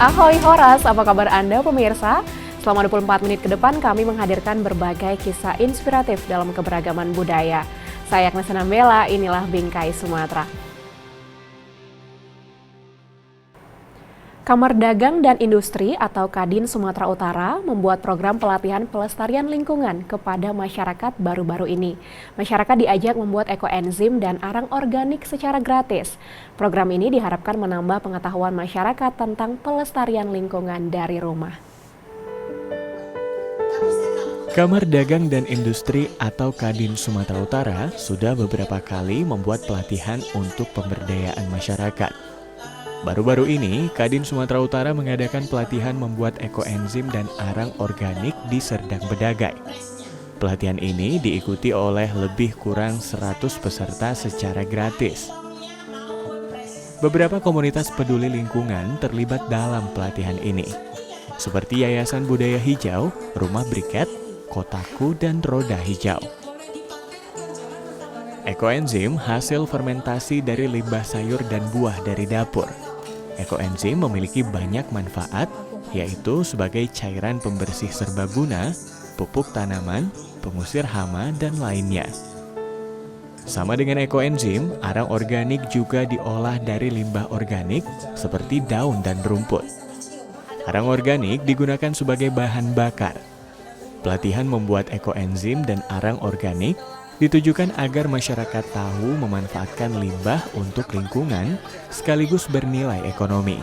Ahoy Horas, apa kabar Anda pemirsa? Selama 24 menit ke depan kami menghadirkan berbagai kisah inspiratif dalam keberagaman budaya. Saya Agnes Nambela, inilah Bingkai Sumatera. Kamar Dagang dan Industri atau Kadin Sumatera Utara membuat program pelatihan pelestarian lingkungan kepada masyarakat baru-baru ini. Masyarakat diajak membuat ekoenzim dan arang organik secara gratis. Program ini diharapkan menambah pengetahuan masyarakat tentang pelestarian lingkungan dari rumah. Kamar Dagang dan Industri atau Kadin Sumatera Utara sudah beberapa kali membuat pelatihan untuk pemberdayaan masyarakat. Baru-baru ini, Kadin Sumatera Utara mengadakan pelatihan membuat ekoenzim dan arang organik di Serdang Bedagai. Pelatihan ini diikuti oleh lebih kurang 100 peserta secara gratis. Beberapa komunitas peduli lingkungan terlibat dalam pelatihan ini, seperti Yayasan Budaya Hijau, Rumah Briket, Kotaku, dan Roda Hijau. Ekoenzim hasil fermentasi dari limbah sayur dan buah dari dapur. Ekoenzim memiliki banyak manfaat, yaitu sebagai cairan pembersih serbaguna, pupuk tanaman, pengusir hama, dan lainnya. Sama dengan ekoenzim, arang organik juga diolah dari limbah organik seperti daun dan rumput. Arang organik digunakan sebagai bahan bakar. Pelatihan membuat ekoenzim dan arang organik ditujukan agar masyarakat tahu memanfaatkan limbah untuk lingkungan sekaligus bernilai ekonomi.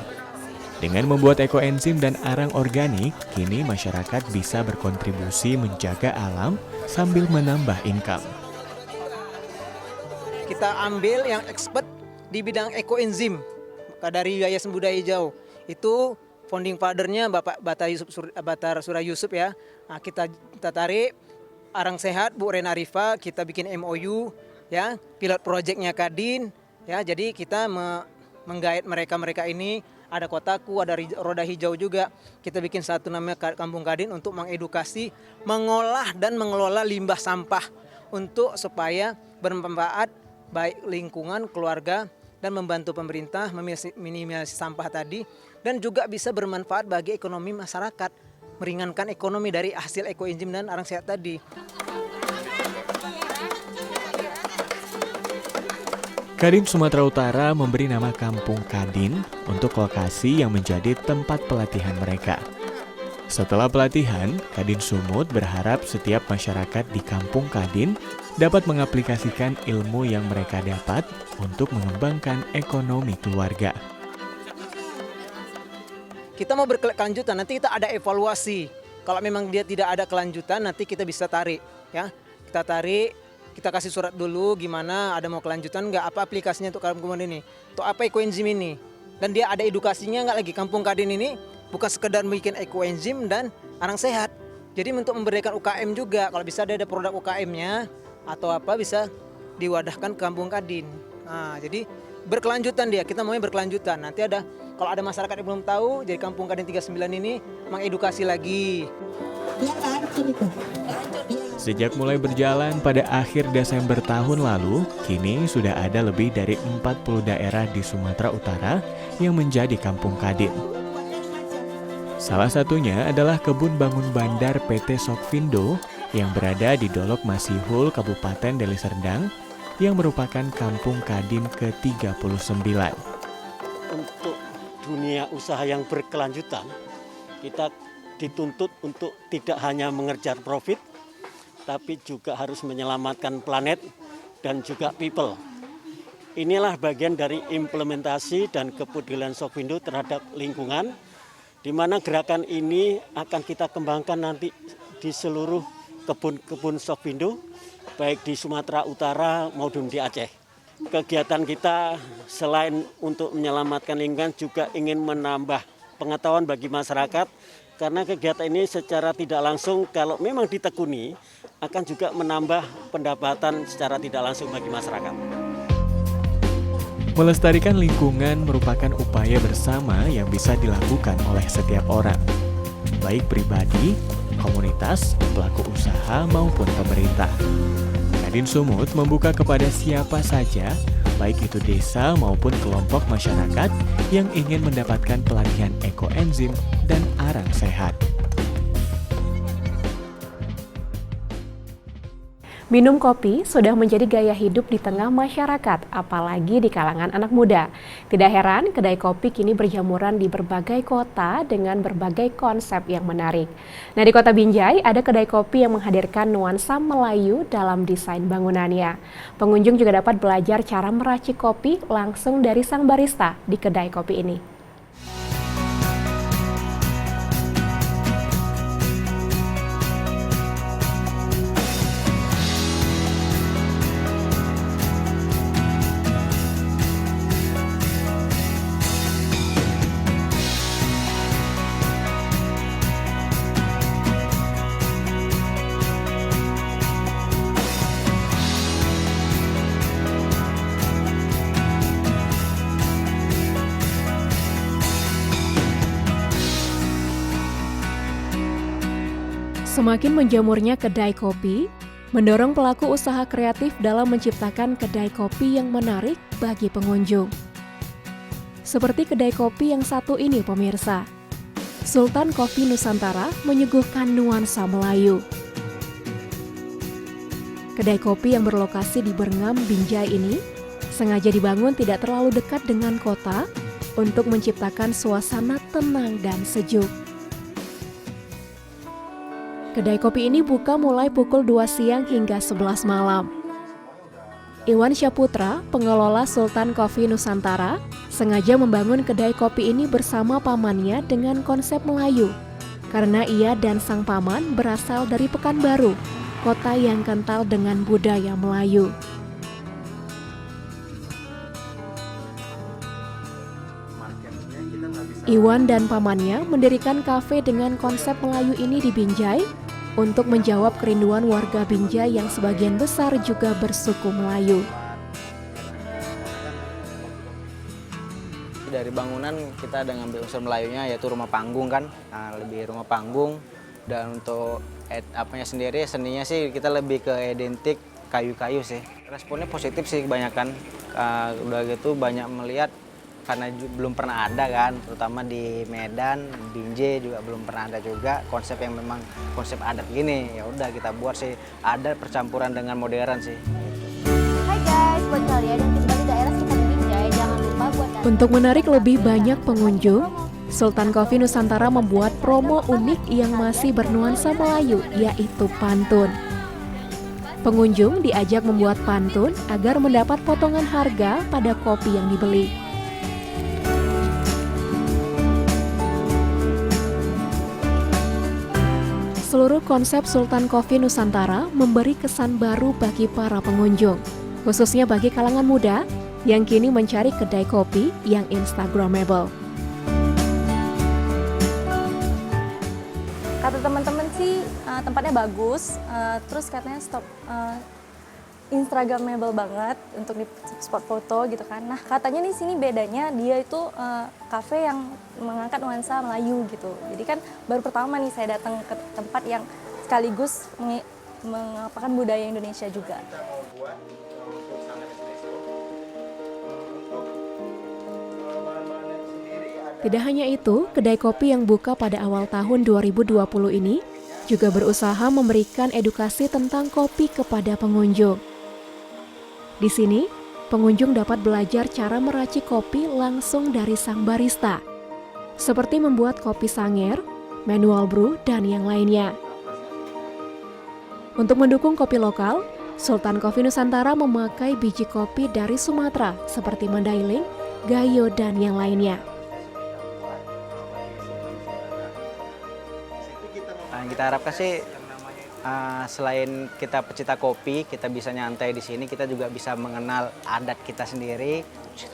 Dengan membuat ekoenzim dan arang organik, kini masyarakat bisa berkontribusi menjaga alam sambil menambah income. Kita ambil yang expert di bidang ekoenzim dari Yayasan Budaya Hijau. Itu founding father-nya Bapak Batar Surah Yusuf ya. Nah, kita tarik Arang Sehat Bu Rena Rifa, kita bikin MOU ya, pilot projectnya Kadin ya. Jadi kita menggait mereka ini, ada Kotaku, ada Roda Hijau juga. Kita bikin satu namanya Kampung Kadin untuk mengedukasi, mengolah dan mengelola limbah sampah untuk supaya bermanfaat baik lingkungan, keluarga, dan membantu pemerintah meminimalisasi sampah tadi, dan juga bisa bermanfaat bagi ekonomi masyarakat, meringankan ekonomi dari hasil ekoenzim dan arang sehat tadi. Kadin Sumatera Utara memberi nama Kampung Kadin untuk lokasi yang menjadi tempat pelatihan mereka. Setelah pelatihan, Kadin Sumut berharap setiap masyarakat di Kampung Kadin dapat mengaplikasikan ilmu yang mereka dapat untuk mengembangkan ekonomi keluarga. Kita mau berkelanjutan, nanti kita ada evaluasi. Kalau memang dia tidak ada kelanjutan, nanti kita bisa tarik ya. Kita tarik, kita kasih surat dulu gimana, ada mau kelanjutan nggak, apa aplikasinya untuk kampung ini, untuk apa ekoenzim ini. Dan dia ada edukasinya nggak lagi. Kampung Kadin ini bukan sekedar bikin ekoenzim dan arang sehat. Jadi untuk memberdayakan UKM juga, kalau bisa ada produk UKM-nya atau apa bisa diwadahkan ke Kampung Kadin. Nah, jadi berkelanjutan dia, kita maunya berkelanjutan. Nanti ada, kalau ada masyarakat yang belum tahu, jadi Kampung Kadin 39 ini mengedukasi lagi. Sejak mulai berjalan pada akhir Desember tahun lalu, kini sudah ada lebih dari 40 daerah di Sumatera Utara yang menjadi Kampung Kadin. Salah satunya adalah Kebun Bangun Bandar PT Sokvindo yang berada di Dolok Masihul, Kabupaten Deli Serdang, yang merupakan Kampung Kadin ke-39. Untuk dunia usaha yang berkelanjutan, kita dituntut untuk tidak hanya mengejar profit, tapi juga harus menyelamatkan planet dan juga people. Inilah bagian dari implementasi dan kepedulian Sokvindo terhadap lingkungan, di mana gerakan ini akan kita kembangkan nanti di seluruh kebun-kebun Sokvindo, baik di Sumatera Utara maupun di Aceh. Kegiatan kita selain untuk menyelamatkan lingkungan juga ingin menambah pengetahuan bagi masyarakat, karena kegiatan ini secara tidak langsung kalau memang ditekuni akan juga menambah pendapatan secara tidak langsung bagi masyarakat. Melestarikan lingkungan merupakan upaya bersama yang bisa dilakukan oleh setiap orang, baik pribadi, komunitas, pelaku usaha, maupun pemerintah. Kadin Sumut membuka kepada siapa saja baik itu desa maupun kelompok masyarakat yang ingin mendapatkan pelatihan ekoenzim dan arang sehat. Minum kopi sudah menjadi gaya hidup di tengah masyarakat, apalagi di kalangan anak muda. Tidak heran, kedai kopi kini berjamuran di berbagai kota dengan berbagai konsep yang menarik. Nah, di kota Binjai ada kedai kopi yang menghadirkan nuansa Melayu dalam desain bangunannya. Pengunjung juga dapat belajar cara meracik kopi langsung dari sang barista di kedai kopi ini. Semakin menjamurnya kedai kopi, mendorong pelaku usaha kreatif dalam menciptakan kedai kopi yang menarik bagi pengunjung. Seperti kedai kopi yang satu ini pemirsa. Sultan Kopi Nusantara menyuguhkan nuansa Melayu. Kedai kopi yang berlokasi di Berngam, Binjai ini sengaja dibangun tidak terlalu dekat dengan kota untuk menciptakan suasana tenang dan sejuk. Kedai kopi ini buka mulai pukul 2 siang hingga 11 malam. Iwan Syaputra, pengelola Sultan Kopi Nusantara, sengaja membangun kedai kopi ini bersama pamannya dengan konsep Melayu. Karena ia dan sang paman berasal dari Pekanbaru, kota yang kental dengan budaya Melayu. Iwan dan pamannya mendirikan kafe dengan konsep Melayu ini di Binjai untuk menjawab kerinduan warga Binjai yang sebagian besar juga bersuku Melayu. Dari bangunan kita ada ngambil unsur Melayunya, yaitu rumah panggung kan, lebih rumah panggung. Dan untuk apanya sendiri, seninya sih kita lebih ke identik kayu-kayu sih. Responnya positif sih kebanyakan, udah gitu banyak melihat karena belum pernah ada kan, terutama di Medan, Binjai juga belum pernah ada juga konsep yang memang konsep adat gini. Ya udah kita buat sih, ada percampuran dengan modern sih. Hai guys, buat kalian yang tinggal di daerah sekitar Binjai, jangan lupa buat Untuk menarik lebih banyak pengunjung, Sultan Kopi Nusantara membuat promo unik yang masih bernuansa Melayu, yaitu pantun. Pengunjung diajak membuat pantun agar mendapat potongan harga pada kopi yang dibeli. Seluruh konsep Sultan Kopi Nusantara memberi kesan baru bagi para pengunjung, khususnya bagi kalangan muda yang kini mencari kedai kopi yang instagramable. Kata teman-teman sih tempatnya bagus, terus katanya instagramable banget untuk di spot foto gitu kan. Nah katanya di sini bedanya dia itu kafe yang mengangkat nuansa Melayu gitu. Jadi kan baru pertama nih saya datang ke tempat yang sekaligus mengapakan budaya Indonesia juga. Tidak hanya itu, kedai kopi yang buka pada awal tahun 2020 ini juga berusaha memberikan edukasi tentang kopi kepada pengunjung. Di sini, pengunjung dapat belajar cara meracik kopi langsung dari sang barista, seperti membuat kopi sanger, manual brew, dan yang lainnya. Untuk mendukung kopi lokal, Sultan Kopi Nusantara memakai biji kopi dari Sumatera seperti Mandailing, Gayo, dan yang lainnya. Kita harapkan sih selain kita pecinta kopi, kita bisa nyantai di sini, kita juga bisa mengenal adat kita sendiri,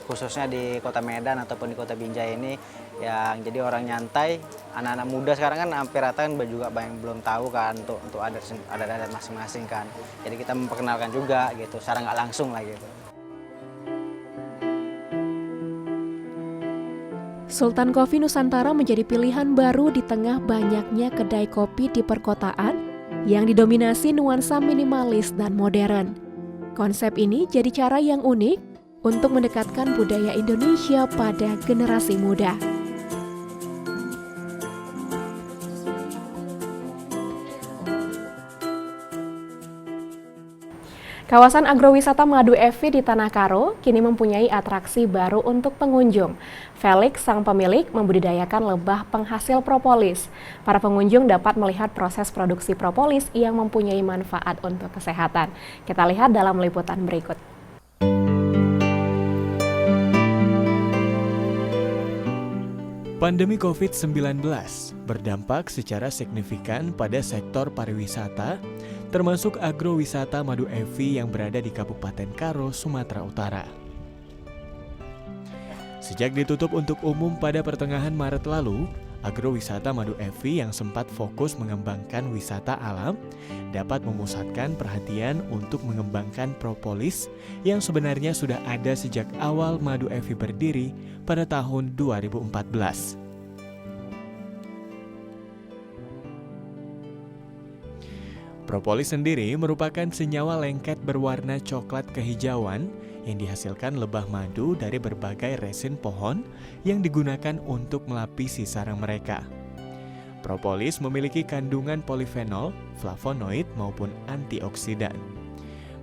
khususnya di Kota Medan ataupun di Kota Binjai ini, yang jadi orang nyantai. Anak-anak muda sekarang kan hampir rata kan juga banyak yang belum tahu kan untuk adat masing-masing kan. Jadi kita memperkenalkan juga gitu, secara nggak langsung lah gitu. Sultan Kopi Nusantara menjadi pilihan baru di tengah banyaknya kedai kopi di perkotaan yang didominasi nuansa minimalis dan modern. Konsep ini jadi cara yang unik untuk mendekatkan budaya Indonesia pada generasi muda. Kawasan agrowisata Madu Evi di Tanah Karo kini mempunyai atraksi baru untuk pengunjung. Felix, sang pemilik, membudidayakan lebah penghasil propolis. Para pengunjung dapat melihat proses produksi propolis yang mempunyai manfaat untuk kesehatan. Kita lihat dalam liputan berikut. Pandemi COVID-19 berdampak secara signifikan pada sektor pariwisata, termasuk agrowisata Madu Evi yang berada di Kabupaten Karo, Sumatera Utara. Sejak ditutup untuk umum pada pertengahan Maret lalu, agrowisata Madu Evi yang sempat fokus mengembangkan wisata alam dapat memusatkan perhatian untuk mengembangkan propolis yang sebenarnya sudah ada sejak awal Madu Evi berdiri pada tahun 2014. Propolis sendiri merupakan senyawa lengket berwarna coklat kehijauan yang dihasilkan lebah madu dari berbagai resin pohon yang digunakan untuk melapisi sarang mereka. Propolis memiliki kandungan polifenol, flavonoid maupun antioksidan.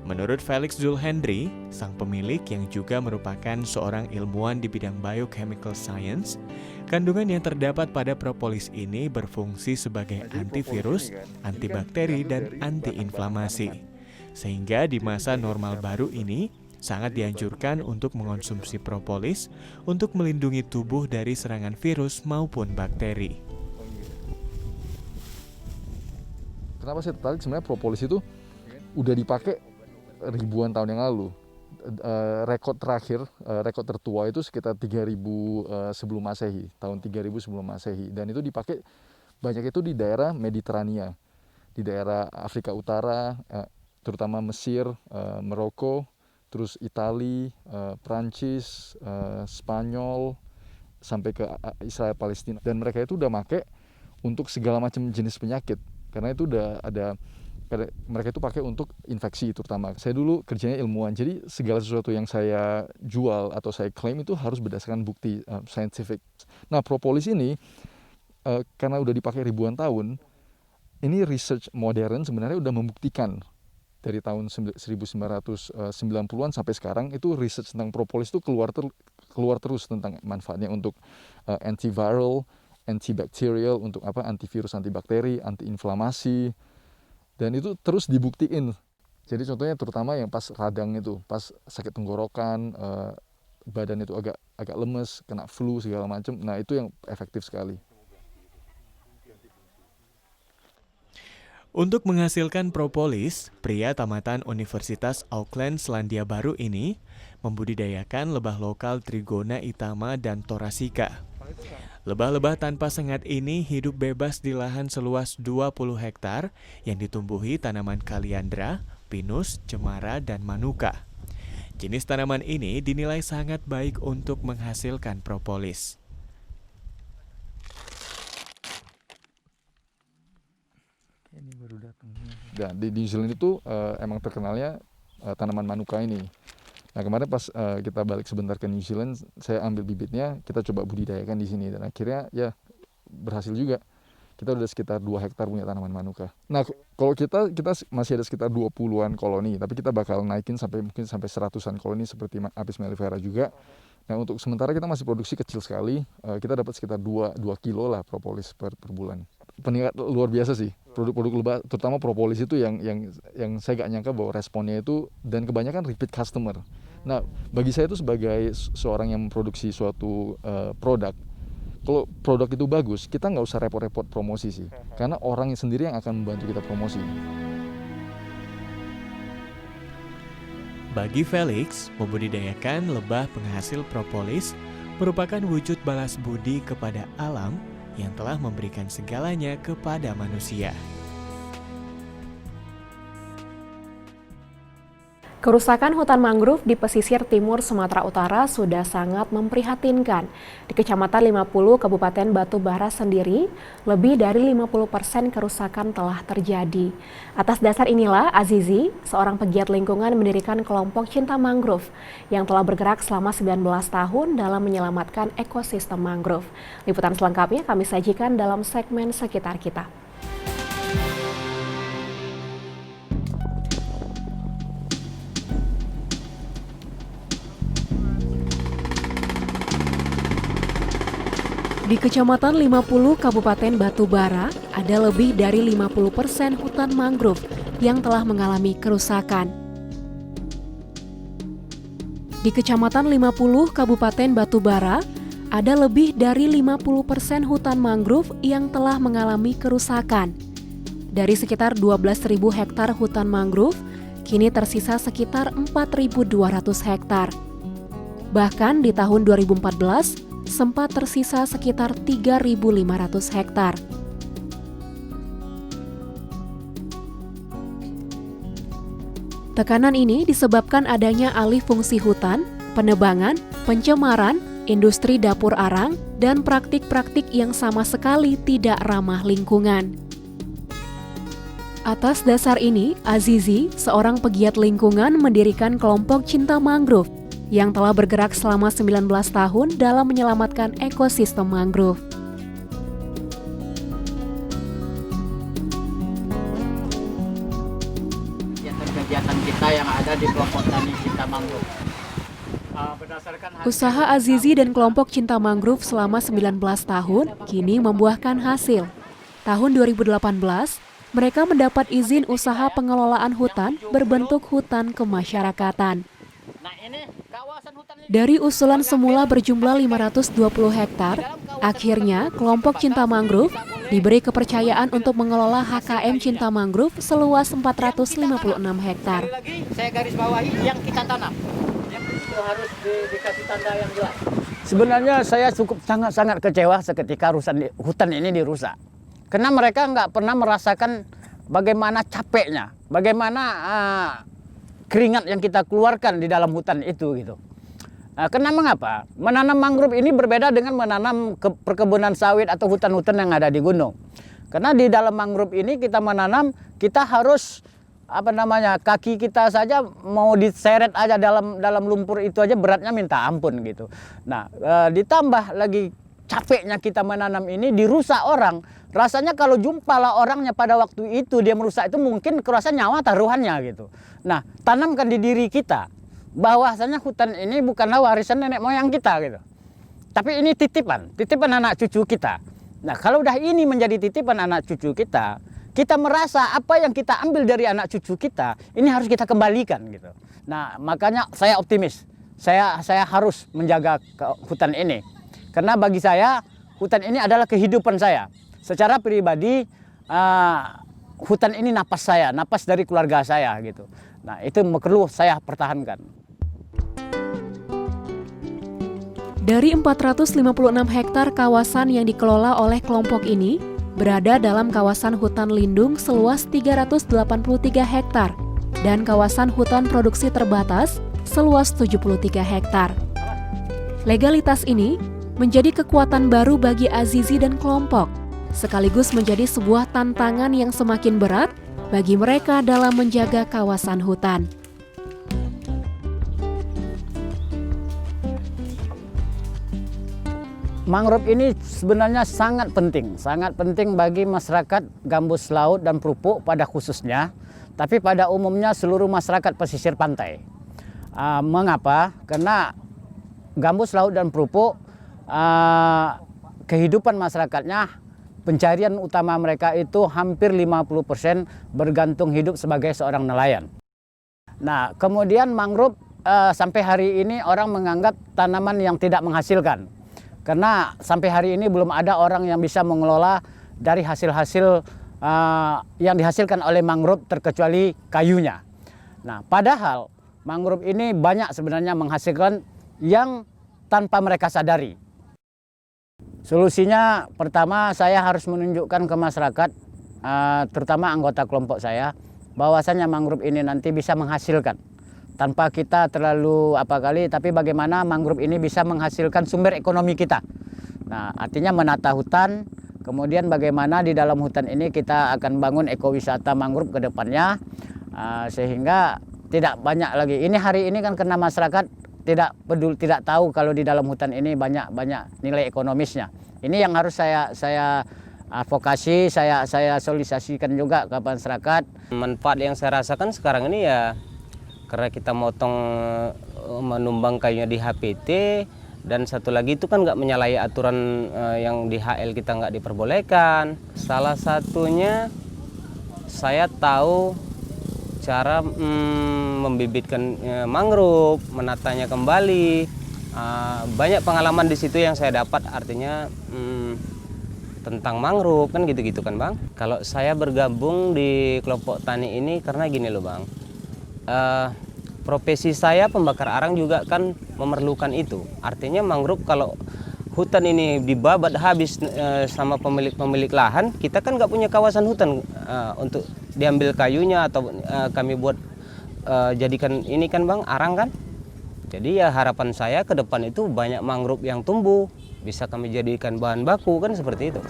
Menurut Felix Zulhendri, sang pemilik yang juga merupakan seorang ilmuwan di bidang biochemical science, kandungan yang terdapat pada propolis ini berfungsi sebagai antivirus, antibakteri, dan antiinflamasi. Sehingga di masa normal baru ini, sangat dianjurkan untuk mengonsumsi propolis untuk melindungi tubuh dari serangan virus maupun bakteri. Kenapa saya tertarik? Sebenarnya propolis itu udah dipakai ribuan tahun yang lalu. Rekod terakhir, rekod tertua itu sekitar 3000 sebelum Masehi, tahun 3000 sebelum Masehi. Dan itu dipakai banyak itu di daerah Mediterania, di daerah Afrika Utara, terutama Mesir, Maroko, terus Itali, Prancis, Spanyol, sampai ke Israel Palestina. Dan mereka itu udah pakai untuk segala macam jenis penyakit. Karena itu udah ada, mereka itu pakai untuk infeksi terutama. Saya dulu kerjanya ilmuwan, jadi segala sesuatu yang saya jual atau saya klaim itu harus berdasarkan bukti scientific. Nah, propolis ini karena udah dipakai ribuan tahun, ini research modern sebenarnya udah membuktikan dari tahun 1990-an sampai sekarang itu research tentang propolis itu keluar terus tentang manfaatnya untuk antiviral, antibakterial, untuk apa, antivirus, antibakteri, antiinflamasi. Dan itu terus dibuktiin. Jadi contohnya terutama yang pas radang itu, pas sakit tenggorokan, badan itu agak lemes, kena flu segala macam. Nah, itu yang efektif sekali. Untuk menghasilkan propolis, pria tamatan Universitas Auckland Selandia Baru ini membudidayakan lebah lokal Trigona itama dan Thoracea. Lebah-lebah tanpa sengat ini hidup bebas di lahan seluas 20 hektar yang ditumbuhi tanaman kaliandra, pinus, cemara, dan manuka. Jenis tanaman ini dinilai sangat baik untuk menghasilkan propolis. Dan di New Zealand itu emang terkenalnya tanaman manuka ini. Nah, kemarin pas kita balik sebentar ke New Zealand, saya ambil bibitnya, kita coba budidayakan di sini. Dan akhirnya ya berhasil juga. Kita udah sekitar 2 hektar punya tanaman manuka. Nah, kalau kita masih ada sekitar 20-an koloni, tapi kita bakal naikin mungkin sampai 100-an koloni seperti Apis mellifera juga. Nah, untuk sementara kita masih produksi kecil sekali. Kita dapat sekitar 2 kilo lah propolis per bulan. Peningkat luar biasa sih. Produk-produk lebah, terutama propolis itu yang saya gak nyangka bahwa responnya itu, dan kebanyakan repeat customer. Nah, bagi saya itu sebagai seorang yang memproduksi suatu produk, kalau produk itu bagus, kita nggak usah repot-repot promosi sih, karena orang sendiri yang akan membantu kita promosi. Bagi Felix, membudidayakan lebah penghasil propolis merupakan wujud balas budi kepada alam yang telah memberikan segalanya kepada manusia. Kerusakan hutan mangrove di pesisir timur Sumatera Utara sudah sangat memprihatinkan. Di Kecamatan 50 Kabupaten Batubara sendiri, lebih dari 50% kerusakan telah terjadi. Atas dasar inilah Azizi, seorang pegiat lingkungan mendirikan kelompok cinta mangrove yang telah bergerak selama 19 tahun dalam menyelamatkan ekosistem mangrove. Liputan selengkapnya kami sajikan dalam segmen Sekitar Kita. Di Kecamatan 50 Kabupaten Batubara, ada lebih dari 50% hutan mangrove yang telah mengalami kerusakan. Di Kecamatan 50 Kabupaten Batubara, ada lebih dari 50% hutan mangrove yang telah mengalami kerusakan. Dari sekitar 12.000 hektar hutan mangrove, kini tersisa sekitar 4.200 hektar. Bahkan di tahun 2014, sempat tersisa sekitar 3.500 hektar. Tekanan ini disebabkan adanya alih fungsi hutan, penebangan, pencemaran, industri dapur arang, dan praktik-praktik yang sama sekali tidak ramah lingkungan. Atas dasar ini, Azizi, seorang pegiat lingkungan, mendirikan kelompok cinta mangrove yang telah bergerak selama 19 tahun dalam menyelamatkan ekosistem mangrove. Kegiatan kita yang ada di kelompok tani cinta mangrove. Usaha Azizi dan kelompok cinta mangrove selama 19 tahun kini membuahkan hasil. Tahun 2018, mereka mendapat izin usaha pengelolaan hutan berbentuk hutan kemasyarakatan. Dari usulan semula berjumlah 520 hektar, akhirnya kelompok cinta mangrove diberi kepercayaan untuk mengelola HKM Cinta Mangrove seluas 456 hektar. Saya garis bawahi yang kita tanam. Itu harus dikasih tanda yang jelas. Sebenarnya saya cukup sangat kecewa seketika hutan ini dirusak. Karena mereka nggak pernah merasakan bagaimana capeknya, bagaimana keringat yang kita keluarkan di dalam hutan itu gitu. Karena mengapa? Menanam mangrove ini berbeda dengan menanam perkebunan sawit atau hutan-hutan yang ada di gunung. Karena di dalam mangrove ini kita menanam, kita harus kaki kita saja mau diseret aja dalam lumpur itu aja beratnya minta ampun gitu. Nah, ditambah lagi capeknya kita menanam ini dirusak orang. Rasanya kalau jumpalah orangnya pada waktu itu dia merusak itu mungkin kerasa nyawa taruhannya gitu. Nah, tanamkan di diri kita bahwasanya hutan ini bukanlah warisan nenek moyang kita gitu. Tapi ini titipan anak cucu kita. Nah, kalau udah ini menjadi titipan anak cucu kita, kita merasa apa yang kita ambil dari anak cucu kita, ini harus kita kembalikan gitu. Nah, makanya saya optimis. Saya harus menjaga hutan ini. Karena bagi saya, hutan ini adalah kehidupan saya. Secara pribadi, hutan ini napas saya, napas dari keluarga saya gitu. Nah, itu perlu saya pertahankan. Dari 456 hektar kawasan yang dikelola oleh kelompok ini, berada dalam kawasan hutan lindung seluas 383 hektar dan kawasan hutan produksi terbatas seluas 73 hektar. Legalitas ini menjadi kekuatan baru bagi Azizi dan kelompok, sekaligus menjadi sebuah tantangan yang semakin berat bagi mereka dalam menjaga kawasan hutan. Mangrove ini sebenarnya sangat penting bagi masyarakat gambus laut dan Prupuk pada khususnya, tapi pada umumnya seluruh masyarakat pesisir pantai. Mengapa? Karena gambus laut dan Prupuk, kehidupan masyarakatnya, pencarian utama mereka itu hampir 50% bergantung hidup sebagai seorang nelayan. Nah, kemudian mangrove sampai hari ini orang menganggap tanaman yang tidak menghasilkan. Karena sampai hari ini belum ada orang yang bisa mengelola dari hasil-hasil yang dihasilkan oleh mangrove terkecuali kayunya. Nah, padahal mangrove ini banyak sebenarnya menghasilkan yang tanpa mereka sadari. Solusinya pertama saya harus menunjukkan ke masyarakat, terutama anggota kelompok saya, bahwasannya mangrove ini nanti bisa menghasilkan. tanpa kita terlalu tapi bagaimana mangrove ini bisa menghasilkan sumber ekonomi kita. Nah, artinya menata hutan, kemudian bagaimana di dalam hutan ini kita akan bangun ekowisata mangrove ke depannya, sehingga tidak banyak lagi. Ini hari ini kan karena masyarakat tidak peduli, tidak tahu kalau di dalam hutan ini banyak nilai ekonomisnya. Ini yang harus saya advokasi, saya sosialisasikan juga ke masyarakat. Manfaat yang saya rasakan sekarang ini ya karena kita menumbang kayunya di HPT, dan satu lagi itu kan nggak menyalahi aturan yang di HL kita nggak diperbolehkan. Salah satunya saya tahu cara membibitkan mangrove, menatanya kembali. Banyak pengalaman di situ yang saya dapat, artinya tentang mangrove kan gitu-gitu kan Bang. Kalau saya bergabung di kelompok tani ini karena gini loh Bang, profesi saya pembakar arang juga kan memerlukan itu. Artinya mangrove kalau hutan ini dibabat habis sama pemilik lahan, kita kan nggak punya kawasan hutan untuk diambil kayunya atau kami buat jadikan ini kan Bang, arang kan. Jadi ya harapan saya ke depan itu banyak mangrove yang tumbuh, bisa kami jadikan bahan baku kan seperti itu.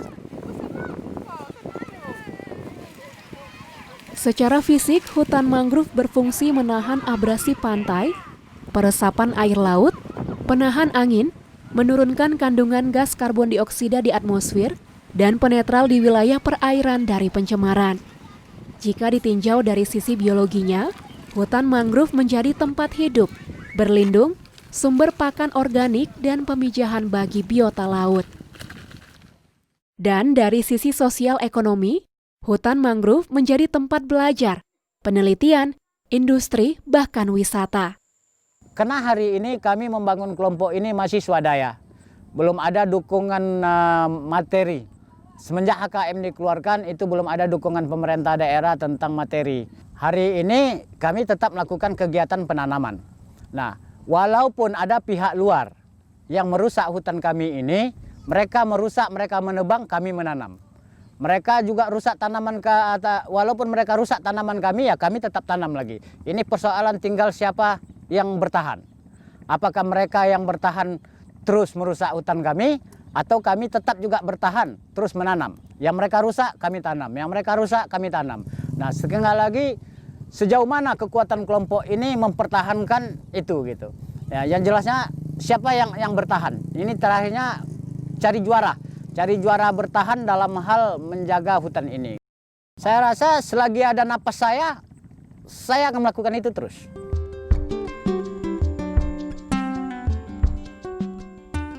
Secara fisik, hutan mangrove berfungsi menahan abrasi pantai, peresapan air laut, penahan angin, menurunkan kandungan gas karbon dioksida di atmosfer, dan penetral di wilayah perairan dari pencemaran. Jika ditinjau dari sisi biologinya, hutan mangrove menjadi tempat hidup, berlindung, sumber pakan organik, dan pemijahan bagi biota laut. Dan dari sisi sosial ekonomi, hutan mangrove menjadi tempat belajar, penelitian, industri, bahkan wisata. Karena hari ini kami membangun kelompok ini masih swadaya. Belum ada dukungan materi. Semenjak HKM dikeluarkan itu belum ada dukungan pemerintah daerah tentang materi. Hari ini kami tetap melakukan kegiatan penanaman. Nah, walaupun ada pihak luar yang merusak hutan kami ini, mereka merusak, mereka menebang, kami menanam. Mereka juga rusak tanaman, walaupun mereka rusak tanaman kami, ya kami tetap tanam lagi. Ini persoalan tinggal siapa yang bertahan. Apakah mereka yang bertahan terus merusak hutan kami, atau kami tetap juga bertahan terus menanam. Yang mereka rusak, kami tanam. Yang mereka rusak, kami tanam. Nah, sekali lagi, sejauh mana kekuatan kelompok ini mempertahankan itu gitu. Ya, yang jelasnya siapa yang bertahan. Ini terakhirnya cari juara. Cari juara bertahan dalam hal menjaga hutan ini. Saya rasa selagi ada napas saya akan melakukan itu terus.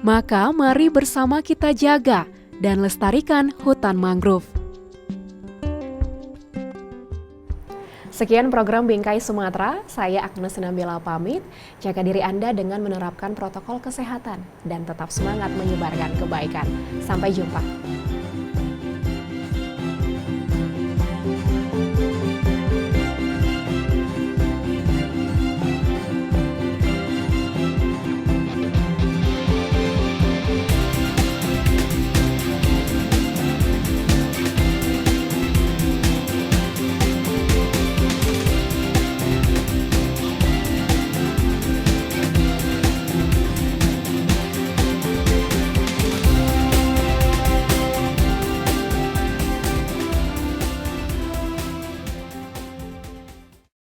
Maka mari bersama kita jaga dan lestarikan hutan mangrove. Sekian program Bingkai Sumatera, saya Agnes Nabila pamit. Jaga diri Anda dengan menerapkan protokol kesehatan dan tetap semangat menyebarkan kebaikan. Sampai jumpa.